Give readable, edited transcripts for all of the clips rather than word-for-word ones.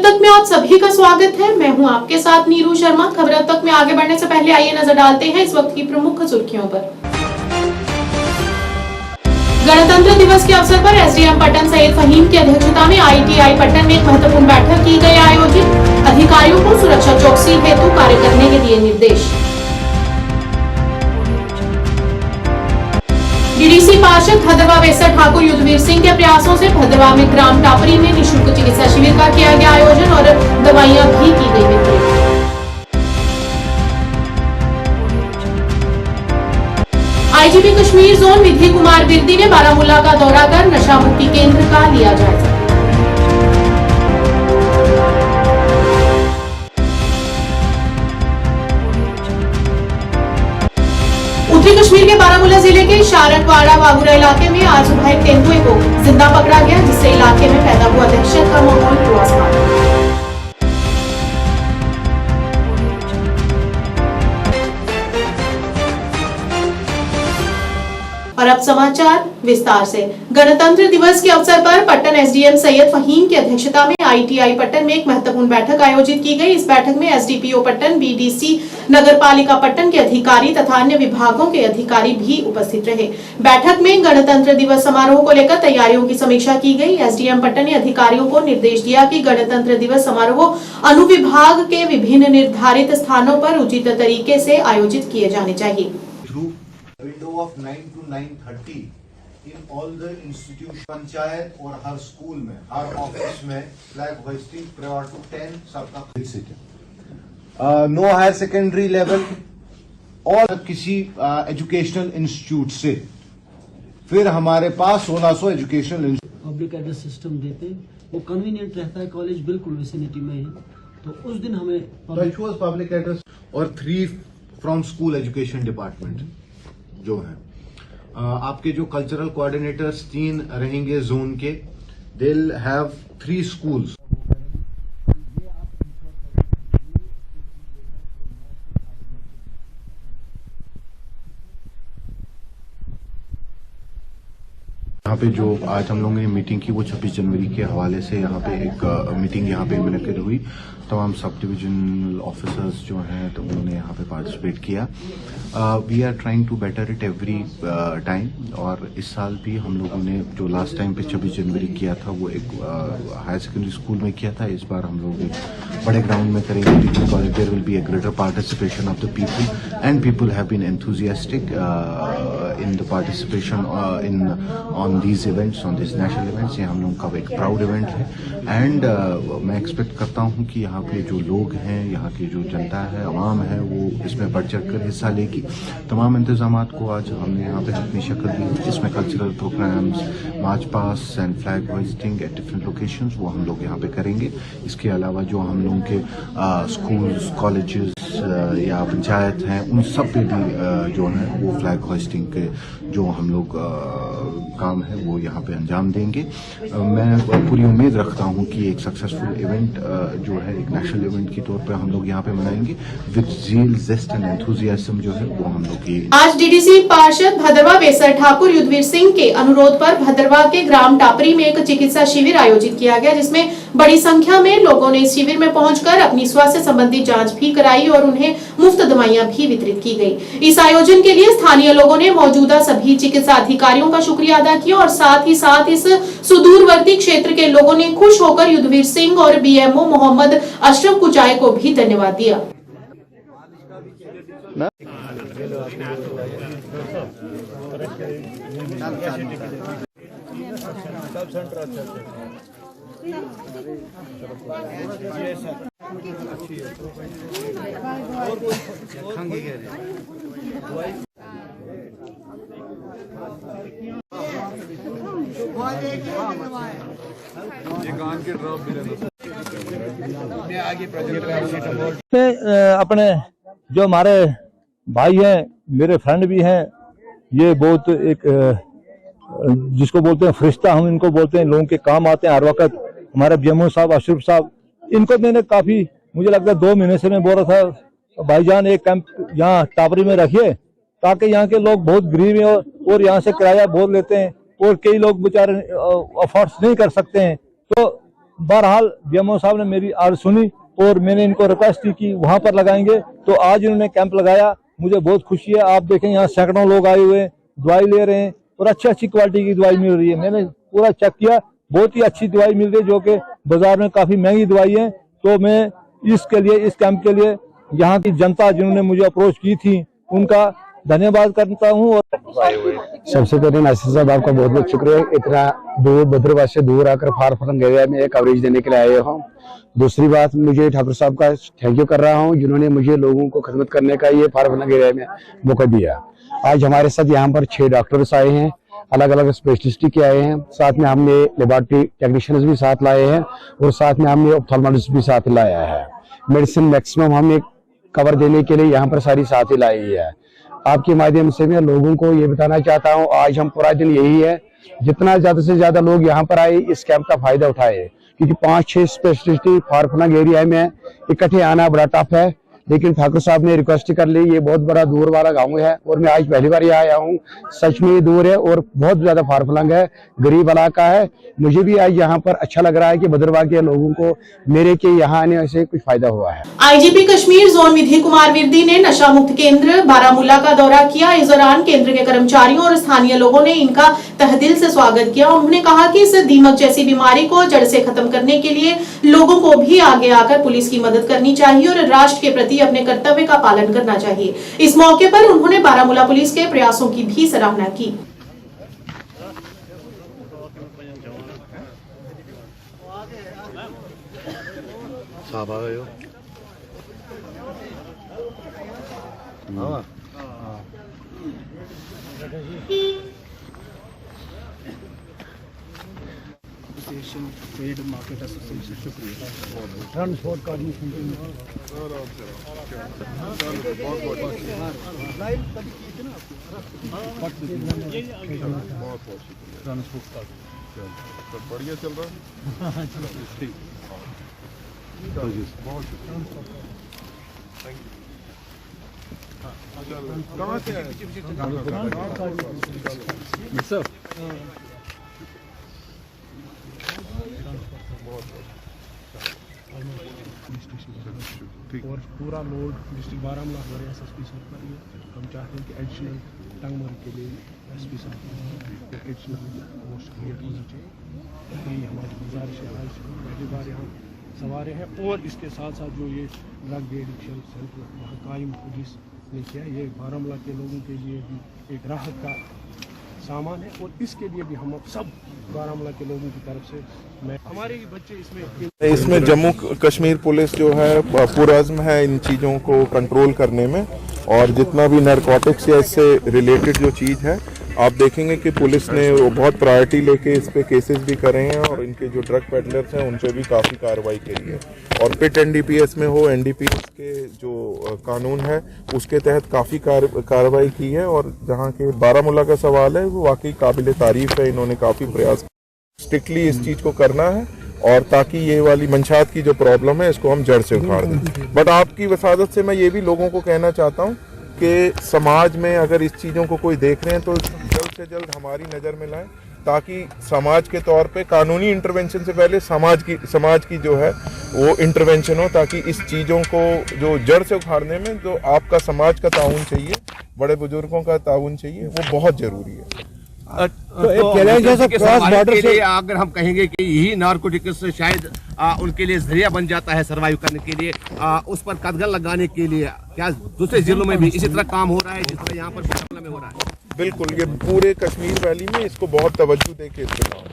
तक में आप सभी का स्वागत है। मैं हूं आपके साथ नीरू शर्मा। खबर अब तक में आगे बढ़ने से पहले आइए नजर डालते हैं इस वक्त की प्रमुख सुर्खियों पर। गणतंत्र दिवस के अवसर पर एसडीएम पट्टन सैयद फहीम की अध्यक्षता में आईटीआई पट्टन में एक महत्वपूर्ण बैठक की गई आयोजित। अधिकारियों को सुरक्षा चौकसी हेतु कार्य करने के दिए निर्देश। डीडीसी पार्षद भद्रवा वेसर ठाकुर युद्धवीर सिंह के प्रयासों से भद्रवा में ग्राम टापरी में निःशुल्क चिकित्सा शिविर का किया गया आयोजन और दवाइयां भी की गई वितरित। आईजीपी कश्मीर जोन विधि कुमार बिरदी ने बारामूला का दौरा कर नशा मुक्ति केंद्र का लिया जायजा। उत्तरी कश्मीर के बारामूला जिले के शारकवाड़ा वागुरा इलाके में आज सुबह एक तेंदुए को जिंदा पकड़ा गया, जिससे इलाके में पैदा हुआ दहशत का माहौल हुआ समाप्त। और अब समाचार विस्तार से। गणतंत्र दिवस के अवसर पर पट्टन एसडीएम सैयद फहीम की अध्यक्षता में आईटीआई पट्टन में एक महत्वपूर्ण बैठक आयोजित की गई। इस बैठक में एसडीपीओ पट्टन, बीडीसी नगर पालिका पट्टन के अधिकारी तथा अन्य विभागों के अधिकारी भी उपस्थित रहे। बैठक में गणतंत्र दिवस समारोह को लेकर तैयारियों की समीक्षा की गई। एसडीएम पट्टन ने अधिकारियों को निर्देश दिया कि गणतंत्र दिवस समारोह अनुविभाग के विभिन्न निर्धारित स्थानों पर उचित तरीके से आयोजित किए जाने चाहिए। window of 9 to 9:30 in all the institution, panchayat और हर स्कूल में, हर ऑफिस में फ्लैग होइस्टिंग prior to 10 सबका फिक्स है। नो हायर सेकेंडरी लेवल और किसी एजुकेशनल इंस्टीट्यूट से, फिर हमारे पास 1600 एजुकेशनल पब्लिक एड्रेस सिस्टम देते हैं, वो कन्वीनियंट रहता है। कॉलेज बिल्कुल विसिनिटी में है, तो उस दिन हमें पब्लिक एड्रेस और 3 फ्रॉम स्कूल एजुकेशन डिपार्टमेंट जो है। आपके जो कल्चरल कोऑर्डिनेटर्स 3 रहेंगे जोन के, दे विल हैव 3 स्कूल्स। यहाँ पे जो आज हम लोगों ने मीटिंग की वो 26 जनवरी के हवाले से यहाँ पे एक मीटिंग यहाँ पे मुनक्किद हुई। तमाम सब डिविजनल ऑफिसर्स जो हैं तो उन्होंने यहाँ पे पार्टिसिपेट किया। We are trying to better it every time, और इस साल भी हम लोगों ने जो लास्ट टाइम पे 26 जनवरी किया था वो एक हायर सेकेंडरी स्कूल में किया था। इस बार हम लोग एक बड़े ग्राउंड में करेंगे, because there will be a greater participation of the people and people have been enthusiastic in the participation in on these events, on this national events. ये हम लोगों का एक प्राउड इवेंट है एंड मैं एक्सपेक्ट करता हूँ कि यहाँ पे जो लोग हैं, यहाँ की जो जनता है, आवाम है, वो इसमें बढ़ चढ़ कर हिस्सा लेगी। तमाम इंतजामात को आज हमने यहाँ पे अपनी शक्ल दी। इसमें cultural programs, march past and flag hoisting at different locations वो हम लोग यहाँ पे करेंगे। इसके अलावा जो हम लोगों के स्कूल्स, कॉलेजेस या पंचायत हैं, उन सब पे भी जो है वो फ्लैग होइस्टिंग के जो हम लोग काम है वो यहाँ पे अंजाम देंगे। मैं पूरी उम्मीद रखता हूँ कि एक सक्सेसफुल इवेंट जो है एक नेशनल इवेंट के तौर पे हम लोग यहाँ पे मनाएंगे विद ज़ील, ज़ेस्ट एंड एंथुसियाज्म जो है वो हम लोग की। आज डीडीसी पार्षद भद्रवा वेसर ठाकुर युद्धवीर सिंह के अनुरोध पर भद्रवा के ग्राम टापरी में एक चिकित्सा शिविर आयोजित किया गया, जिसमें बड़ी संख्या में लोगों ने इस शिविर में पहुंचकर अपनी स्वास्थ्य संबंधी जांच भी कराई और उन्हें मुफ्त दवाइयां भी वितरित की गई। इस आयोजन के लिए स्थानीय लोगों ने मौजूदा सभी चिकित्सा अधिकारियों का शुक्रिया अदा किया और साथ ही साथ इस सुदूरवर्ती क्षेत्र के लोगों ने खुश होकर युद्धवीर सिंह और बीएमओ मोहम्मद अशरफ कुचाय को भी धन्यवाद दिया। अपने जो हमारे भाई हैं, मेरे फ्रेंड भी हैं, ये बहुत एक जिसको बोलते हैं फरिश्ता, हम इनको बोलते हैं, लोगों के काम आते हैं हर वक्त। हमारे बीएमओ साहब, अशरफ साहब, इनको मैंने काफी, मुझे लगता है 2 महीने से मैं बोल रहा था भाईजान एक कैंप यहाँ टापरी में रखिए, ताकि यहाँ के लोग बहुत गरीब हैं और यहाँ से किराया बहुत लेते हैं और कई लोग बेचारे अफोर्ड नहीं कर सकते हैं। तो बहरहाल डीएमओ साहब ने मेरी अर्ज सुनी और मैंने इनको रिक्वेस्ट की कि वहां पर लगाएंगे, तो आज इन्होंने कैंप लगाया। मुझे बहुत खुशी है। आप देखें यहाँ सैकड़ों लोग आए हुए हैं, दवाई ले रहे हैं और अच्छी क्वालिटी की दवाई मिल रही है। मैंने पूरा चेक किया, बहुत ही अच्छी दवाई मिल रही है, जो कि बाजार में काफी महंगी दवाई है। तो मैं इसके लिए, इस कैंप के लिए यहाँ की जनता जिन्होंने मुझे अप्रोच की थी उनका धन्यवाद करता हूँ। और सबसे पहले नासिर साहब आपका बहुत बहुत शुक्रिया, इतना दूर भद्रवाह से दूर आकर फारफरंग एरिया में कवरेज देने के लिए आए हो। दूसरी बात, मुझे ठाकुर साहब का थैंक यू कर रहा हूँ जिन्होंने मुझे लोगों को खिदमत करने का ये फारफरंग एरिया में मौका दिया। आज हमारे साथ यहाँ पर 6 डॉक्टर्स आए हैं, अलग अलग स्पेशलिस्ट के आए हैं, साथ में हमने लेबोरेटरी टेक्नीशियंस भी साथ लाए हैं और साथ में हमने ऑप्थेल्मोलॉजिस्ट भी साथ लाया है। मेडिसिन मैक्सिमम हमने कवर देने के लिए यहाँ पर सारी साथ ही लाई है। आपके माध्यम से मैं लोगों को ये बताना चाहता हूँ, आज हम पूरा दिन यही है, जितना ज्यादा से ज्यादा लोग यहाँ पर आए इस कैंप का फायदा उठाए, क्योंकि 5-6 स्पेशलिस्ट फारफरंग एरिया में इकट्ठे आना बड़ा टफ है। लेकिन ठाकुर साहब ने रिक्वेस्ट कर ली, ये बहुत बड़ा दूर वाला गांव है और मैं आज पहली बार यहाँ आया हूँ। सच में दूर है और बहुत ज्यादा फारफलंग है, गरीब इलाका है। मुझे भी आज यहाँ पर अच्छा लग रहा है कि भद्रवाह के लोगों को मेरे के यहाँ आने से कुछ फायदा हुआ है। आईजीपी कश्मीर जोन विधि कुमार विरदी ने नशा मुक्त केंद्र बारामूला का दौरा किया। इस दौरान केंद्र के कर्मचारियों और स्थानीय लोगों ने इनका तहदिल से स्वागत किया। उन्होंने कहा कि इस दीमक जैसी बीमारी को जड़ से खत्म करने के लिए लोगों को भी आगे आकर पुलिस की मदद करनी चाहिए और राष्ट्र के प्रति अपने कर्तव्य का पालन करना चाहिए। इस मौके पर उन्होंने बारामूला पुलिस के प्रयासों की भी सराहना की। साहब आ गए हो? ट्रेड मार्केट एसोसिएशन, शुक्रिया। ट्रांसपोर्ट कोऑर्डिनेशन बढ़िया चल रहा है। ठीक, कहाँ से आए? और पूरा लोड डिस्ट्रिक्ट बारामूला हमारे एसएसपी साहब पर ही है। हम चाहते हैं कि एडिशनल टंगमर के लिए एसपी साहब एडिशनल पोस्ट क्रिएट होना चाहिए। यही हमारी गुजारिश है। आज पहली बार यहाँ सवार हैं और इसके साथ साथ जो ये ड्रग एडिक्शन सेंटर वहाँ कायम पुलिस ने किया, ये बारामूला के लोगों के लिए भी एक राहत का सामान है और इसके लिए भी हम सब बारामूला के लोगों की तरफ से हमारे बच्चे इसमें जम्मू कश्मीर पुलिस जो है पुरज़्म है इन चीज़ों को कंट्रोल करने में, और जितना भी नारकोटिक्स या इससे रिलेटेड जो चीज़ है आप देखेंगे कि पुलिस ने वो बहुत प्रायोरिटी लेके इस पे केसेस भी करे हैं और इनके जो ड्रग पेडलर्स हैं उन पे भी काफ़ी कार्रवाई करी है। और पिट एनडीपीएस में हो, एनडीपीएस के जो कानून है उसके तहत काफ़ी कार्रवाई की है। और जहाँ के बारामूला का सवाल है वो वाकई काबिल तारीफ है, इन्होंने काफ़ी प्रयास स्ट्रिक्टली इस चीज़ को करना है और ताकि ये वाली मंशात की जो प्रॉब्लम है इसको हम जड़ से उखाड़ दें। बट आपकी वसादत से मैं ये भी लोगों को कहना चाहता हूँ कि समाज में अगर इस चीज़ों को कोई देख रहे हैं तो जल्द से जल्द हमारी नज़र में लाएं, ताकि समाज के तौर पे कानूनी इंटरवेंशन से पहले समाज की जो है वो इंटरवेंशन हो, ताकि इस चीज़ों को जो जड़ से उखाड़ने में जो आपका समाज का ताउन चाहिए, बड़े बुजुर्गों का ताउन चाहिए, वो बहुत ज़रूरी है। तो एक चैलेंज जैसा क्रॉस बॉर्डर से अगर हम कहेंगे कि यही नारकोटिक्स शायद उनके लिए जरिया बन जाता है सरवाइव करने के लिए, उस पर कदगन लगाने के लिए क्या दूसरे जिलों में भी इसी तरह काम हो रहा है जिस तरह यहाँ पर बारामूला में हो रहा है? बिल्कुल, ये पूरे कश्मीर वैली में इसको बहुत तवज्जो देके इसको काम।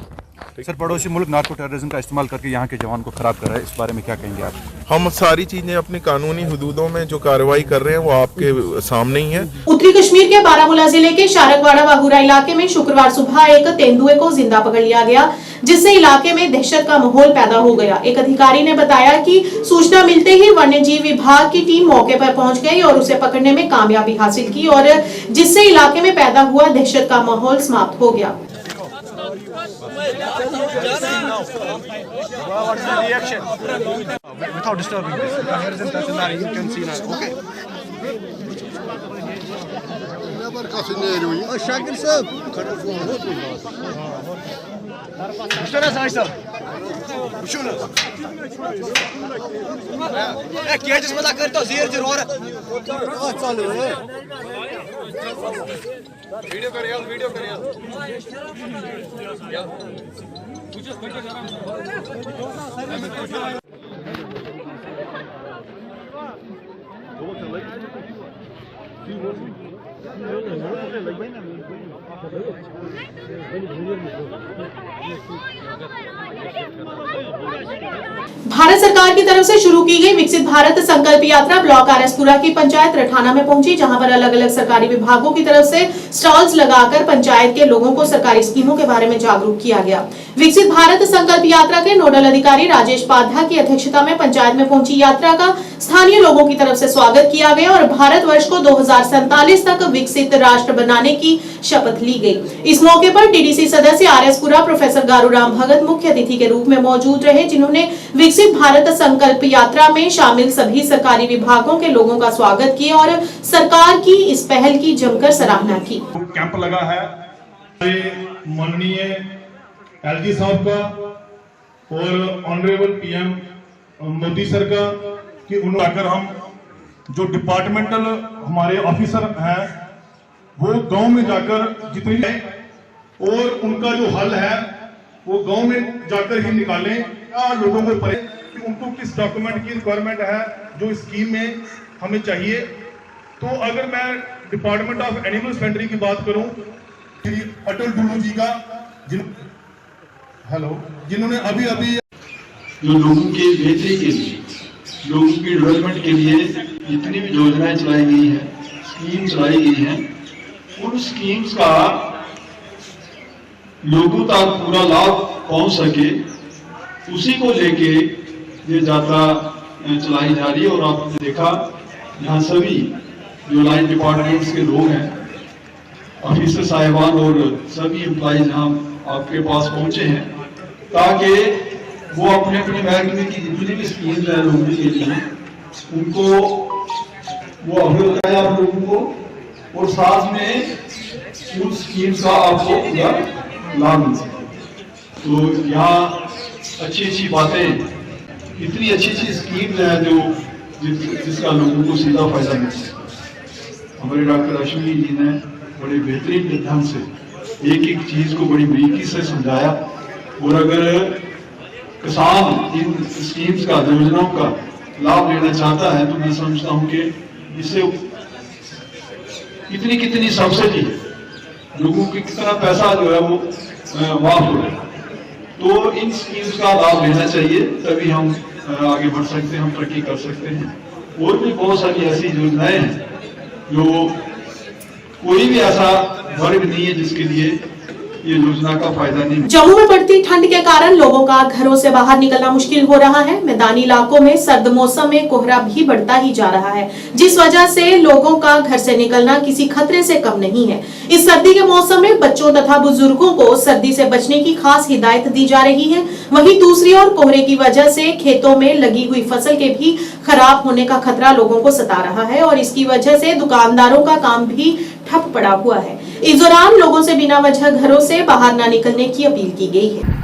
सर, पड़ोसी मुल्क नार्को टेररिज्म का इस्तेमाल करके यहाँ के जवान को खराब कर रहा है, इस बारे में क्या कहेंगे आप? हम सारी चीजें अपनी कानूनी हुदूदों में जो कार्रवाई कर रहे हैं वो आपके सामने ही है। उत्तरी कश्मीर के बारामूला जिले के शारकवाड़ा वाहुरा इलाके में शुक्रवार सुबह एक तेंदुए को जिंदा पकड़ लिया गया, जिससे इलाके में दहशत का माहौल पैदा हो गया। एक अधिकारी ने बताया कि सूचना मिलते ही वन्यजीव विभाग की टीम मौके पर पहुंच गई और उसे पकड़ने में कामयाबी हासिल की, और जिससे इलाके में पैदा हुआ दहशत का माहौल समाप्त हो गया। Without disturbing this, here is in Tassinari, you can see now. Okay. Shakir साहब भारत सरकार की तरफ से शुरू की गई विकसित भारत संकल्प यात्रा ब्लॉक आरएसपुरा की पंचायत रठाना में पहुंची, जहां पर अलग अलग सरकारी विभागों की तरफ से स्टॉल्स लगाकर पंचायत के लोगों को सरकारी स्कीमों के बारे में जागरूक किया गया। विकसित भारत संकल्प यात्रा के नोडल अधिकारी राजेश पाधा की अध्यक्षता में पंचायत में पहुंची यात्रा का स्थानीय लोगों की तरफ से स्वागत किया गया और भारत वर्ष को 2047 तक विकसित राष्ट्र बनाने की शपथ ली गई। इस मौके पर टीडीसी सदस्य आरएसपुरा प्रोफेसर गारूराम भगत मुख्य अतिथि के रूप में मौजूद रहे, जिन्होंने विकसित भारत संकल्प यात्रा में शामिल सभी सरकारी विभागों के लोगों का स्वागत किया और सरकार की इस पहल की जमकर सराहना की। कैंप लगा है माननीय एलजी साहब का और ऑनरेबल पीएम मोदी सर का कि उन्होंने हम जो डिपार्टमेंटल हमारे ऑफिसर हैं वो गांव में जाकर जितनी और उनका जो हल है वो गांव में जाकर ही निकालें। क्या लोगों को पता कि उनको किस डॉक्यूमेंट की रिक्वायरमेंट है जो स्कीम में हमें चाहिए। तो अगर मैं डिपार्टमेंट ऑफ एनिमल हस्बेंड्री की बात करूं, अटल डुल्लू जी का जिन्होंने अभी जो लोगों के बेहतरी के लिए, लोगों की डेवलपमेंट के लिए जितनी भी योजनाएं चलाई गई हैं, स्कीम चलाई गई हैं, उन स्कीम्स का लोगों तक पूरा लाभ पहुंच सके, उसी को लेके ये यात्रा चलाई जा रही है। और आपने देखा यहाँ सभी जो लाइन डिपार्टमेंट्स के लोग हैं, ऑफिसर साहिबान और सभी एम्प्लॉइज यहाँ आपके पास पहुंचे हैं ताकि वो अपने अपने महकमे की जितनी भी स्कीम्स हैं लोगों के लिए उनको वो अवगत कराए आप लोगों को और साथ में उन स्कीम्स का आपको पूरा लाभ मिल सके। तो यहाँ अच्छी अच्छी बातें, इतनी अच्छी अच्छी स्कीम्स हैं जो जिसका लोगों को सीधा फायदा मिल सके। हमारे डॉक्टर अश्विनी जी ने बड़े बेहतरीन ढंग से एक एक चीज को बड़ी बारीकी से समझाया और अगर किसान इन स्कीम्स का, योजनाओं का लाभ लेना चाहता है तो मैं समझता हूं कि इससे कितनी सब्सिडी लोगों की कितना पैसा जो है वो माफ हो रहा है। तो इन स्कीम्स का लाभ लेना चाहिए, तभी हम आगे बढ़ सकते हैं, हम तरक्की कर सकते हैं। और भी बहुत सारी ऐसी योजनाएं हैं जो कोई भी ऐसा वर्ग नहीं है जिसके लिए ये योजना का फायदा नहीं। जम्मू में बढ़ती ठंड के कारण लोगों का घरों से बाहर निकलना मुश्किल हो रहा है। मैदानी इलाकों में सर्द मौसम में कोहरा भी बढ़ता ही जा रहा है, जिस वजह से लोगों का घर से निकलना किसी खतरे से कम नहीं है। इस सर्दी के मौसम में बच्चों तथा बुजुर्गों को सर्दी से बचने की खास हिदायत दी जा रही है। वहीं दूसरी ओर कोहरे की वजह से खेतों में लगी हुई फसल के भी खराब होने का खतरा लोगों को सता रहा है और इसकी वजह से दुकानदारों का काम भी ठप पड़ा हुआ है। इस दौरान लोगों से बिना वजह घरों से बाहर न निकलने की अपील की गई है।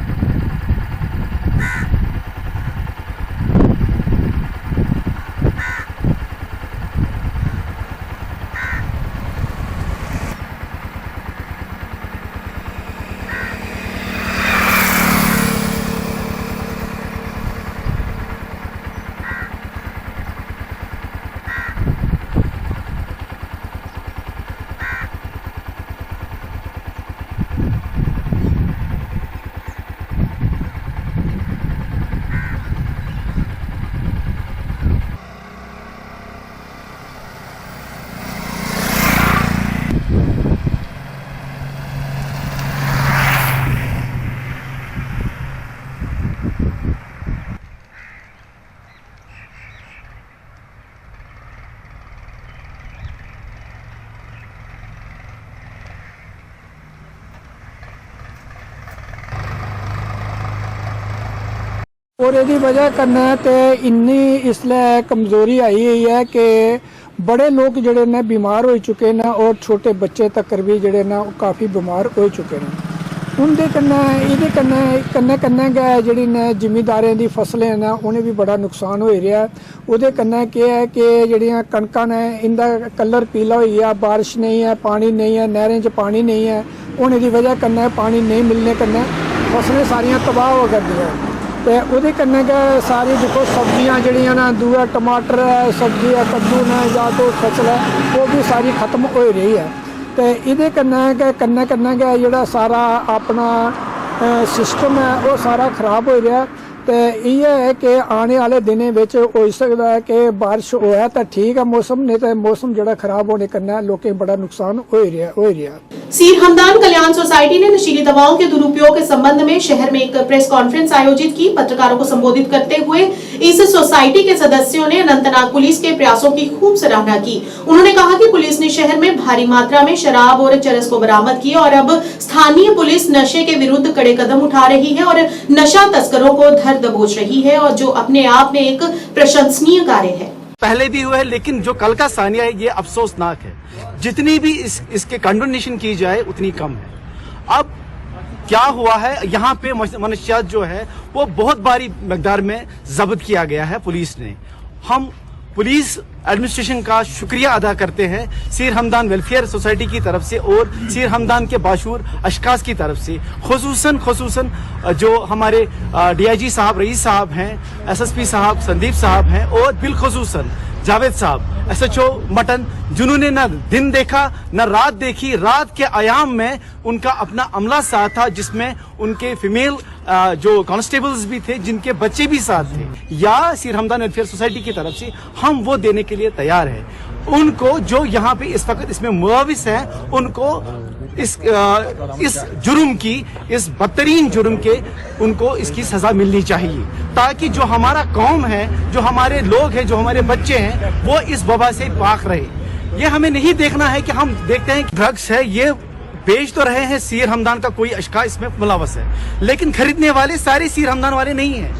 और यदी वजह कन्नै ते इन्नी इसलै कमजोरी आई हुई है कि बड़े लोग जिहड़े ने बीमार हो चुके हैं और छोटे बच्चे तक भी जिहड़े ने काफ़ी बीमार हो चुके हैं। उनके कन्नै गै जिहड़ी ने जिमीदारें दी फसलें न उन्हें भी बड़ा नुकसान हो रहा है। उहदे कन्नै केह् है कि जिहड़ियां कणकां ने इंदा कलर पीला हो गया, बारिश नहीं है, पानी नहीं है, नहरें च पानी नहीं है, होने की वजह कन्नै पानी नहीं मिलने कन्नै फसलें सारियां तबाह हो करदियां ते उहदे कन्नै गै सारी देखो सब्जियां जिहड़ियां न दूआ टमाटर है, सब्जी है, कद्दू ने या तो फसल है वो भी सारी खत्म हो रही है। तो ये कन्नै गै जेह्ड़ा सारा अपना सिस्टम है वो सारा खराब हो रहा। तो ये है कि आने वाले दिनों में हो सकता है कि बारिश होया तो ठीक है मौसम, नहीं तो मौसम जो खराब होने कन्नै लोकें बड़ा नुकसान हो रहा। सीर हमदान कल्याण सोसाइटी ने नशीली दवाओं के दुरुपयोग के संबंध में शहर में एक प्रेस कॉन्फ्रेंस आयोजित की। पत्रकारों को संबोधित करते हुए इस सोसाइटी के सदस्यों ने अनंतनाग पुलिस के प्रयासों की खूब सराहना की। उन्होंने कहा कि पुलिस ने शहर में भारी मात्रा में शराब और चरस को बरामद किया और अब स्थानीय पुलिस नशे के विरुद्ध कड़े कदम उठा रही है और नशा तस्करों को धर दबोच रही है, और जो अपने आप में एक प्रशंसनीय कार्य है। पहले भी हुआ है, लेकिन जो कल का सानिया है ये अफसोसनाक है। जितनी भी इसके कंडोनेशन की जाए उतनी कम है। अब क्या हुआ है, यहाँ पे मनशियात जो है वो बहुत भारी मकदार में जब्त किया गया है पुलिस ने। हम पुलिस एडमिनिस्ट्रेशन का शुक्रिया अदा करते हैं सीर हमदान वेलफेयर सोसाइटी की तरफ से और सीर हमदान के बाशूर अशखास की तरफ से, खुसूसन जो हमारे DIG साहब, रईस साहब हैं, SSP साहब, संदीप साहब हैं और बिलखुसूसन जावेद साहब, SHO मटन, जिन्होंने न दिन देखा न रात देखी। रात के आयाम में उनका अपना अमला साथ था जिसमें उनके फीमेल जो कांस्टेबल्स भी थे जिनके बच्चे भी साथ थे। या सीर हमदान वेलफेयर सोसाइटी की तरफ से हम वो देने के लिए तैयार है उनको जो यहाँ पे इस वक्त इसमें मुलविस है, उनको इस जुर्म की, इस बदतरीन जुर्म के उनको इसकी सजा मिलनी चाहिए, ताकि जो हमारा कौम है, जो हमारे लोग हैं, जो हमारे बच्चे हैं, वो इस वबा से पाक रहे। ये हमें नहीं देखना है कि हम देखते हैं ड्रग्स है, ये बेच तो रहे हैं, सीर हमदान का कोई अशका इसमें मुलवस है, लेकिन खरीदने वाले सारे सीर हमदान वाले नहीं है।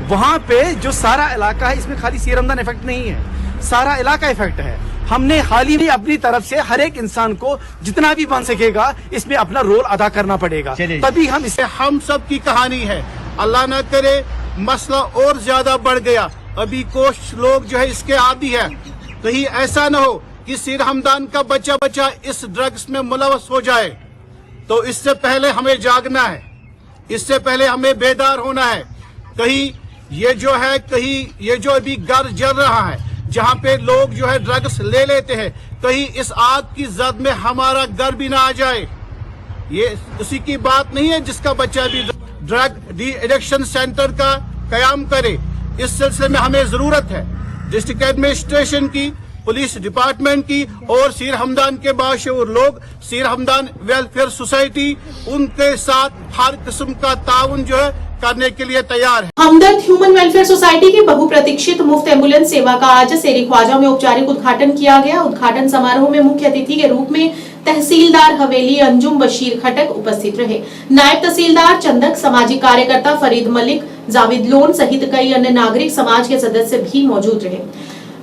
वहां पे जो सारा इलाका है इसमें खाली सीर हमदान इफेक्ट नहीं है, सारा इलाका इफेक्ट है। हमने हाल ही में अपनी तरफ से हर एक इंसान को जितना भी बन सकेगा इसमें अपना रोल अदा करना पड़ेगा, तभी हम इसे। हम सब की कहानी है, अल्लाह न करे मसला और ज्यादा बढ़ गया, अभी कुछ लोग जो है इसके आदी है, कहीं ऐसा न हो कि सीर हमदान का बच्चा इस ड्रग्स में मुलवस हो जाए। तो इससे पहले हमें जागना है, इससे पहले हमें बेदार होना है। कहीं ये जो अभी घर जल रहा है, जहाँ पे लोग जो है ड्रग्स ले लेते हैं, कहीं इस आग की जद में हमारा घर भी ना आ जाए। ये उसी की बात नहीं है जिसका बच्चा भी ड्रग डी एडिक्शन सेंटर का कयाम करे। इस सिलसिले में हमें जरूरत है डिस्ट्रिक्ट एडमिनिस्ट्रेशन की, पुलिस डिपार्टमेंट की और सीर हमदान के बाशऊर लोग, सीर हमदान वेलफेयर सोसाइटी उनके साथ हर किस्म का ताउन जो है करने के लिए तैयार है। हमदर्द ह्यूमन वेलफेयर सोसाइटी की बहुप्रतीक्षित मुफ्त एम्बुलेंस सेवा का आज सेरी ख्वाजा में औपचारिक उद्घाटन किया गया। उद्घाटन समारोह में मुख्य अतिथि के रूप में तहसीलदार हवेली अंजुम बशीर खटक उपस्थित रहे। नायब तहसीलदार चंदक, सामाजिक कार्यकर्ता फरीद मलिक, जावेद लोन सहित कई अन्य नागरिक समाज के सदस्य भी मौजूद रहे।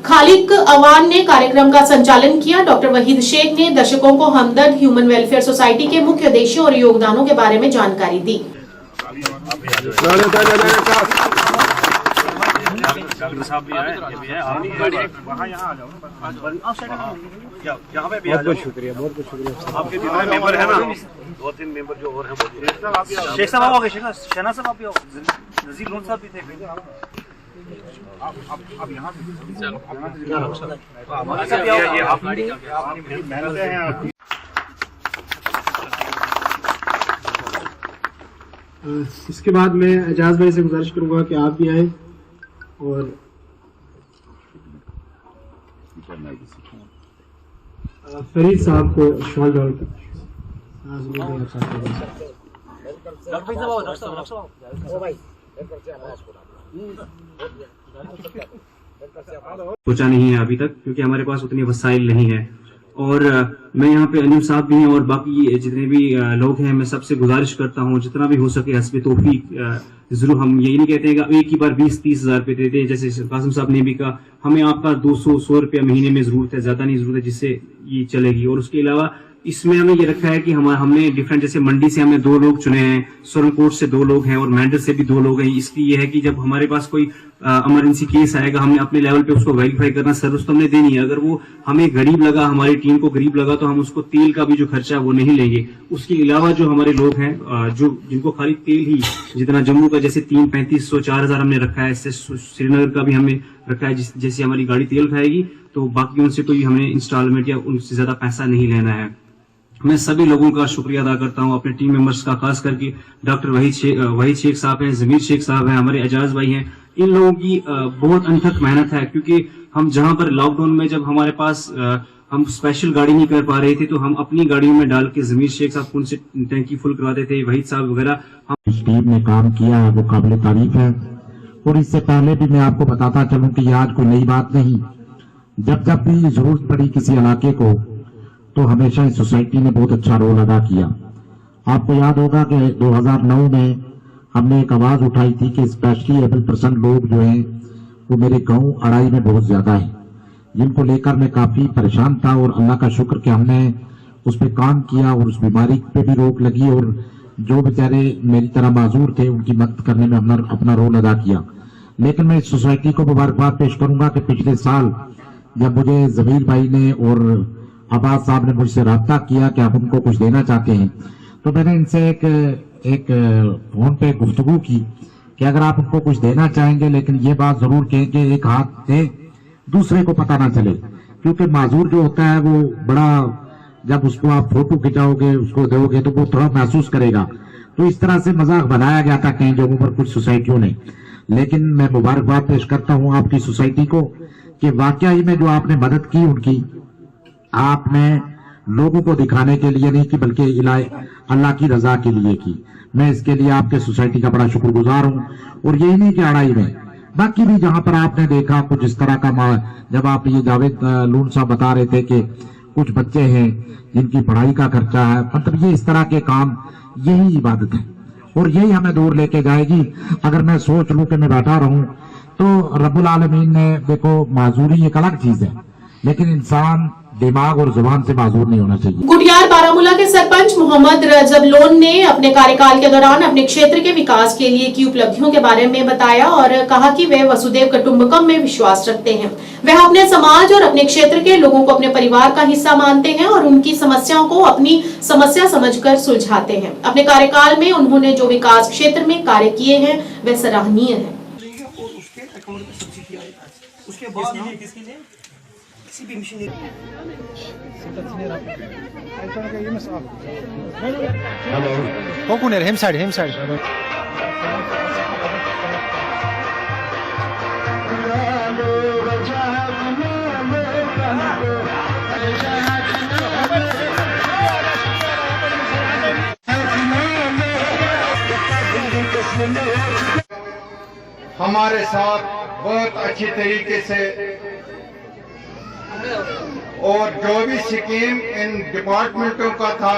खालिक अवान ने कार्यक्रम का संचालन किया। डॉक्टर वहीद शेख ने दर्शकों को हमदर्द ह्यूमन वेलफेयर सोसाइटी के मुख्य उद्देश्यों और योगदानों के बारे में जानकारी दी। बहुत शुक्रिया आपके भी मेंबर है ना, 2-3 मेंबर जो और हैं, शेख साहब आओगे, शहना साहब आप भी आओ, नजीर लोन साहब भी थे। आप यहाँ इसके बाद मैं एजाज भाई से गुजारिश करूंगा कि आप भी आए और फरीद साहब को शॉल डाल सोचा नहीं है अभी तक, क्योंकि हमारे पास उतनी वसाइल नहीं है और मैं यहाँ पे अलीम साहब भी हैं और बाकी जितने भी लोग हैं, मैं सबसे गुजारिश करता हूँ जितना भी हो सके हस्बे तौफीक जरूर, हम यही नहीं कहते हैं कि एक ही बार 20-30 हज़ार रुपये देते हैं, जैसे कासिम साहब ने भी कहा हमें आपका 200-100 रुपया महीने में जरूरत है, ज्यादा नहीं जरूरत है, जिससे ये चलेगी। और उसके अलावा इसमें हमने ये रखा है कि हमने डिफरेंट, जैसे मंडी से हमने 2 लोग चुने हैं, सुरनकोट से 2 लोग हैं और मैंडर से भी 2 लोग हैं। इसलिए ये है कि जब हमारे पास कोई इमरजेंसी केस आएगा, हमने अपने लेवल पे उसको वेरीफाई करना, सर्विस तो हमने देनी है। अगर वो हमें गरीब लगा, हमारी टीम को गरीब लगा, तो हम उसको तेल का भी जो खर्चा है वो नहीं लेंगे। उसके अलावा जो हमारे लोग हैं जो जिनको खाली तेल ही, जितना जम्मू का जैसे 3-3500 4,000 हमने रखा है, इससे श्रीनगर का भी हमने रखा है, जैसे हमारी गाड़ी तेल खाएगी तो बाकी उनसे कोई हमें इंस्टॉलमेंट या उनसे ज्यादा पैसा नहीं लेना है। मैं सभी लोगों का शुक्रिया अदा करता हूं, अपने टीम मेंबर्स का, खास करके डॉक्टर वहीद शेख साहब हैं, जमीर शेख साहब हैं, हमारे एजाज भाई हैं। इन लोगों की बहुत अनथक मेहनत है, क्योंकि हम जहां पर लॉकडाउन में जब हमारे पास हम स्पेशल गाड़ी नहीं कर पा रहे थे, तो हम अपनी गाड़ियों में डाल के जमीर शेख साहब उनसे टैंकी फुल करवाते थे, वहीद साहब वगैरह। इस टीम ने काम किया है वो काबिल तारीफ है। और इससे पहले भी मैं आपको बताता चलूं कि ये आज कोई नई बात नहीं, जब जब भी जरूरत पड़ी किसी इलाके को तो हमेशा इस सोसाइटी ने बहुत अच्छा रोल अदा किया। आपको याद होगा कि 2009 में हमने एक आवाज उठाई थी कि स्पेशली एबल पर्सन लोग जो हैं वो मेरे गांव अड़ाई में बहुत ज्यादा है, जिनको लेकर मैं काफी परेशान था। और अल्लाह का शुक्र कि हमने उस पर काम किया और उस बीमारी पे भी रोक लगी, और जो बेचारे मेरी तरह माजूर थे उनकी मदद करने में अपना रोल अदा किया। लेकिन मैं इस सोसाइटी को मुबारकबाद पेश करूंगा कि पिछले साल जब मुझे जमीर भाई ने और अब्बास साहब ने मुझसे रब्ता किया कि आप उनको कुछ देना चाहते हैं, तो मैंने इनसे एक फोन पे गुफ्तगू की कि अगर आप उनको कुछ देना चाहेंगे, लेकिन ये बात जरूर कहें कि एक हाथ से दूसरे को पता ना चले, क्योंकि माजूर जो होता है वो बड़ा, जब उसको आप फोटो खिंचाओगे, उसको दोगे तो वो थोड़ा महसूस करेगा। तो इस तरह से मजाक बनाया गया था कई जगहों पर कुछ सोसाइटियों ने। लेकिन मैं मुबारकबाद पेश करता हूं आपकी सोसाइटी को कि वाकई में जो आपने मदद की उनकी, आपने लोगों को दिखाने के लिए नहीं की, बल्कि अल्लाह की रजा के लिए की। मैं इसके लिए आपके सोसाइटी का बड़ा शुक्रगुजार हूं। और यही नहीं कि अड़ाई में, बाकी भी जहां पर आपने देखा कुछ इस तरह का, जब आप ये जावेद लून साहब बता रहे थे कि कुछ बच्चे हैं जिनकी पढ़ाई का खर्चा है, मतलब ये इस तरह के काम, यही इबादत है और यही हमें दूर लेके जाएगी। अगर मैं सोच लूं कि मैं बैठा रहूं, तो रब्बुल आलमीन ने, देखो माजूरी एक अलग चीज है, लेकिन इंसान दिमाग और जुबान से माजूर नहीं होना चाहिए। गुडियार बारामूला के सरपंच मोहम्मद रजब लोन ने अपने कार्यकाल के दौरान अपने क्षेत्र के विकास के लिए की उपलब्धियों के बारे में बताया और कहा कि वे वसुदेव कुटुंबकम में विश्वास रखते हैं। वह अपने समाज और अपने क्षेत्र के लोगों को अपने परिवार का हिस्सा मानते हैं और उनकी समस्याओं को अपनी समस्या समझकर सुलझाते हैं। अपने कार्यकाल में उन्होंने जो विकास क्षेत्र में कार्य किए हैं वह सराहनीय है। उसके बाद हम किसके लिए किसी भी मिशन हेलो हेम साइड हमारे साथ बहुत अच्छी तरीके से, और जो भी स्कीम इन डिपार्टमेंटों का था,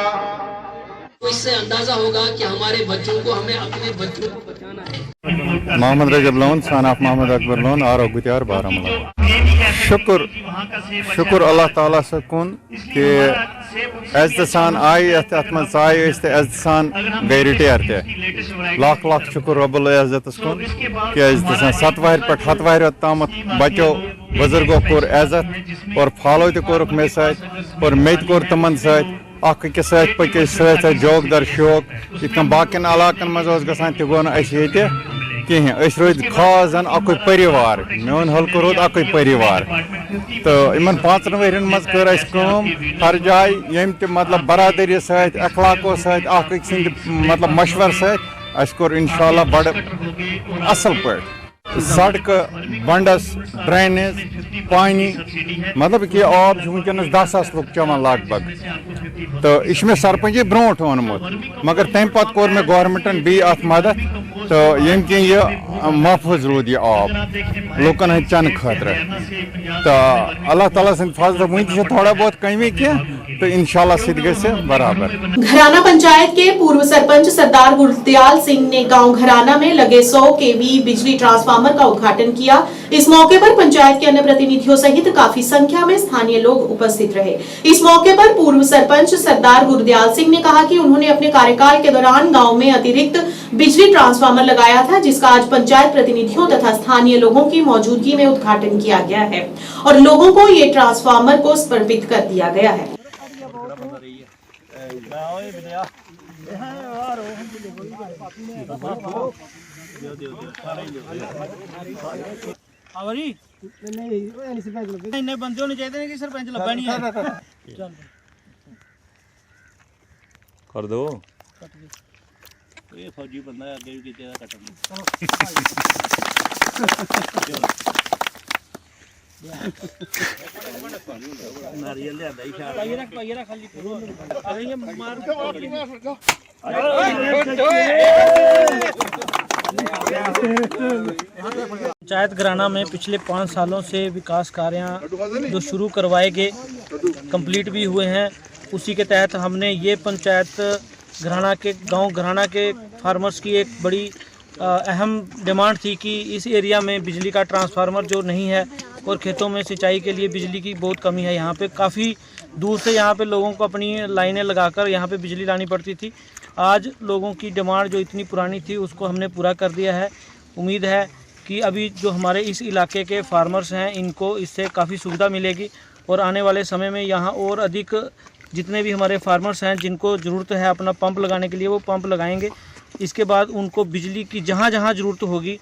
तो इससे अंदाजा होगा कि हमारे बच्चों को, हमें अपने बच्चों को बचाना है। Mohammad Rajab Lone, son of Mohammad Akbar Lone, Aaro Gutiyar Baramulla. शुक्र अल्लाह ताला से कुन कि इज्जत सान आई अत मज आय इज्जत सान गई रिटायर ते लाख लाख शुक्र रब्बुल इज्जत कुन कि इज्जत सान 7 वहर पे 7 वहर तम बचो बुजुर्गों कोर इज्जत और फॉलो तो कोरुक मे सत और मे कोर तमन सत अकिस पकिस सत जोक दर शोक इत बाकिन इलाकन मज गसान तह गो ये कहें रोद खास जन अक परिवार मोन हल्क रोद अक परिवार तो इन 5 वहरन मज कर हर जाए यम त मतलब बरादरी सत अखलाको सत मतलब मशवर सत कोर इंशाल्लाह बड़ असल पे सड़क बंडस ड्रेनेज पानी मतलब कि आब वनकस 10,000 लुक चवान लगभग तो यह सरपंच ब्रोट वोनमुत मगर तम पे कोर मे गवर्नमेंटन बी अत मदद तो यम कि यह महफूज रूद यह आब लुकन हंद चन खतर तो अल्लाह ताला सद फजल वन थोड़ा बहुत कमी कह तो इंशाल्लाह सिद्ध गए बराबर। घराना पंचायत के पूर्व सरपंच सरदार गुरदयाल सिंह ने गांव घराना में लगे 100 kV बिजली ट्रांसफार्मर का उद्घाटन किया। इस मौके पर पंचायत के अन्य प्रतिनिधियों सहित काफी संख्या में स्थानीय लोग उपस्थित रहे। इस मौके पर पूर्व सरपंच सरदार गुरदयाल सिंह ने कहा कि उन्होंने अपने कार्यकाल के दौरान गाँव में अतिरिक्त बिजली ट्रांसफार्मर लगाया था, जिसका आज पंचायत प्रतिनिधियों तथा स्थानीय लोगों की मौजूदगी में उद्घाटन किया गया है और लोगों को ये ट्रांसफार्मर को समर्पित कर दिया गया है। इन्ने बंदे होने चाहिए कि सरपंच लब्भा नहीं है कर दो ये फौजी बंदा है आगे भी किते दा कटन नारियल ले आंदा ही शार पाइए रख खाली अरे ये मार पंचायत घराना में पिछले 5 सालों से विकास कार्य जो शुरू करवाए गए कंप्लीट भी हुए हैं। उसी के तहत हमने ये पंचायत घराना के गांव घराना के फार्मर्स की एक बड़ी अहम डिमांड थी कि इस एरिया में बिजली का ट्रांसफार्मर जो नहीं है और खेतों में सिंचाई के लिए बिजली की बहुत कमी है। यहाँ पे काफ़ी दूर से यहाँ पे लोगों को अपनी लाइनें लगाकर यहाँ पे बिजली लानी पड़ती थी। आज लोगों की डिमांड जो इतनी पुरानी थी उसको हमने पूरा कर दिया है। उम्मीद है कि अभी जो हमारे इस इलाके के फार्मर्स हैं इनको इससे काफ़ी सुविधा मिलेगी और आने वाले समय में यहाँ और अधिक जितने भी हमारे फार्मर्स हैं जिनको ज़रूरत है अपना पंप लगाने के लिए वो पंप लगाएंगे। इसके बाद उनको बिजली की जहाँ जहाँ ज़रूरत होगी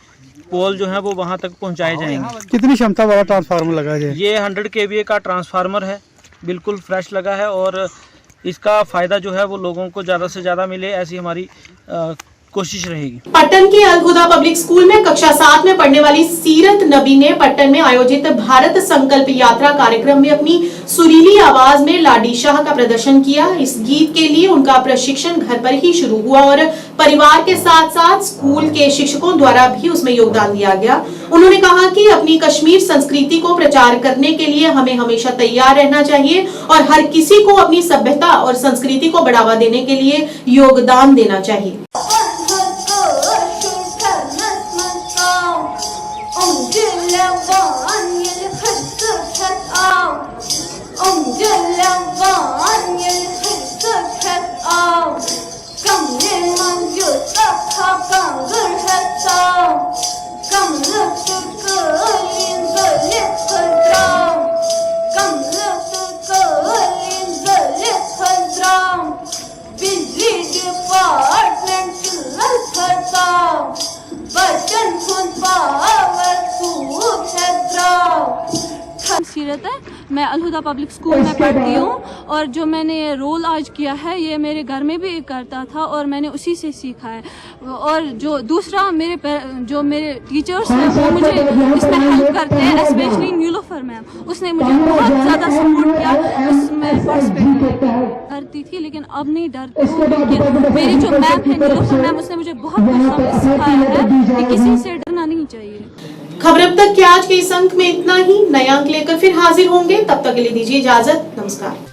पोल जो है वो वहाँ तक पहुँचाए जाएंगे। कितनी क्षमता वाला ट्रांसफार्मर लगा है? ये 100 kVA का ट्रांसफार्मर है, बिल्कुल फ्रेश लगा है और इसका फ़ायदा जो है वो लोगों को ज़्यादा से ज़्यादा मिले ऐसी हमारी कोशिश रहेगी। पट्टन के अल हुदा पब्लिक स्कूल में कक्षा 7 में पढ़ने वाली सीरत नबी ने पट्टन में आयोजित भारत संकल्प यात्रा कार्यक्रम में अपनी सुरीली आवाज में लाडी शाह का प्रदर्शन किया। इस गीत के लिए उनका प्रशिक्षण घर पर ही शुरू हुआ और परिवार के साथ साथ स्कूल के शिक्षकों द्वारा भी उसमें योगदान दिया गया। उन्होंने कहा कि अपनी कश्मीर संस्कृति को प्रचार करने के लिए हमें हमेशा तैयार रहना चाहिए और हर किसी को अपनी सभ्यता और संस्कृति को बढ़ावा देने के लिए योगदान देना चाहिए। सीरत है, मैं अल हुदा पब्लिक स्कूल में पढ़ती हूँ और जो मैंने ये रोल आज किया है ये मेरे घर में भी करता था और मैंने उसी से सीखा है। और जो दूसरा मेरे टीचर्स हैं वो मुझे इसमें हेल्प करते हैं, स्पेशली नीलोफर मैम, उसने मुझे बहुत ज़्यादा सपोर्ट किया। उसमें पार्टिसिपेट करती थी लेकिन अब नहीं डरती हूँ, लेकिन मेरी जो मैम है नीलोफर मैम उसने मुझे बहुत कुछ सिखाया है कि किसी से डरना नहीं चाहिए। खबर अब तक के आज के इस अंक में इतना ही। नए अंक लेकर फिर हाजिर होंगे, तब तक के लिए दीजिए इजाजत। नमस्कार।